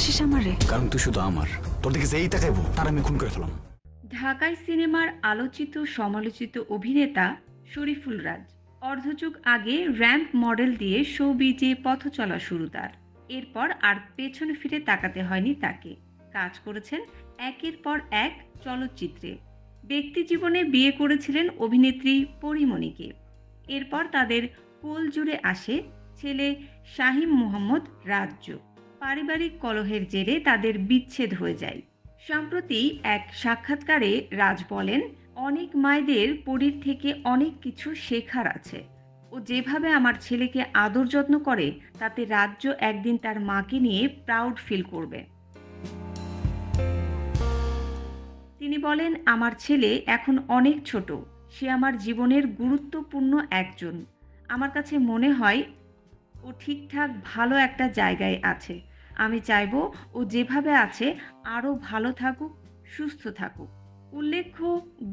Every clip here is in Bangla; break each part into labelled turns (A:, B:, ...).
A: ভালোবাসিস আমারে?
B: কারণ তুই শুধু আমার, তোর দিকে যেই তাকাইবো তার আমি খুন করে ফেলাম।
C: ঢাকাই সিনেমার আলোচিত সমালোচিত অভিনেতা শরীফুল রাজ অর্ধযুগ আগে র্যাম্প মডেল দিয়ে শোবিজে পথ চলা শুরু তার। এরপর আর পেছনে ফিরে তাকাতে হয়নি তাকে। কাজ করেছেন একের পর এক চলচ্চিত্রে। ব্যক্তি জীবনে বিয়ে করেছিলেন অভিনেত্রী পরীমণিকে। এরপর তাদের কোল জুড়ে আসে ছেলে শাহীম মোহাম্মদ রাজ্য। পারিবারিক কলহের জেরে তাদের বিচ্ছেদ হয়ে যায়। সম্প্রতি এক সাক্ষাৎকারে রাজ বলেন, অনেক মায়েদের পরীর থেকে অনেক কিছু শেখার আছে। ও যেভাবে আমার ছেলেকে আদর যত্ন করে তাতে রাজ্য একদিন তার মাকে নিয়ে প্রাউড ফিল করবে। তিনি বলেন, আমার ছেলে এখন অনেক ছোট, সে আমার জীবনের গুরুত্বপূর্ণ একজন। আমার কাছে মনে হয় ও ঠিকঠাক ভালো একটা জায়গায় আছে। আমি চাইবো ও যেভাবে আছে আরও ভালো থাকুক, সুস্থ থাকুক। উল্লেখ্য,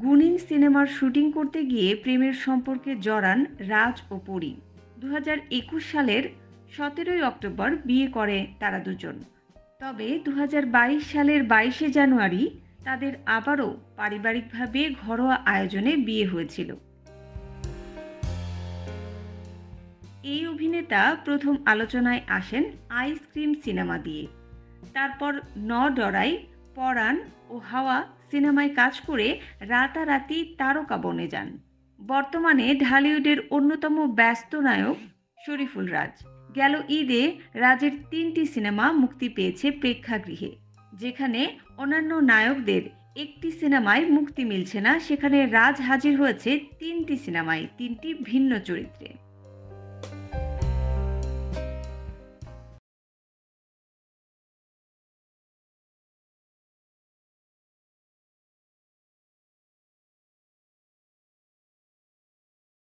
C: গুনিন সিনেমার শুটিং করতে গিয়ে প্রেমের সম্পর্কে জড়ান রাজ ও পরী। 2021 সালের 17 অক্টোবর বিয়ে করে তারা দুজন। তবে 2022 সালের 22 জানুয়ারি তাদের আবারও পারিবারিকভাবে ঘরোয়া আয়োজনে বিয়ে হয়েছিল। এই অভিনেতা প্রথম আলোচনায় আসেন আইসক্রিম সিনেমা দিয়ে। তারপর ন ডরাই, পরাণ ও হাওয়া সিনেমায় কাজ করে রাতারাতি তারকা বনে যান। বর্তমানে ঢালিউডের অন্যতম ব্যস্ত নায়ক শরীফুল রাজ। গেল ঈদে রাজের 3টি সিনেমা মুক্তি পেয়েছে প্রেক্ষাগৃহে। যেখানে অন্যান্য নায়কদের একটি সিনেমায় মুক্তি মিলছে না, সেখানে রাজ হাজির হয়েছে 3টি সিনেমায় 3টি ভিন্ন চরিত্রে।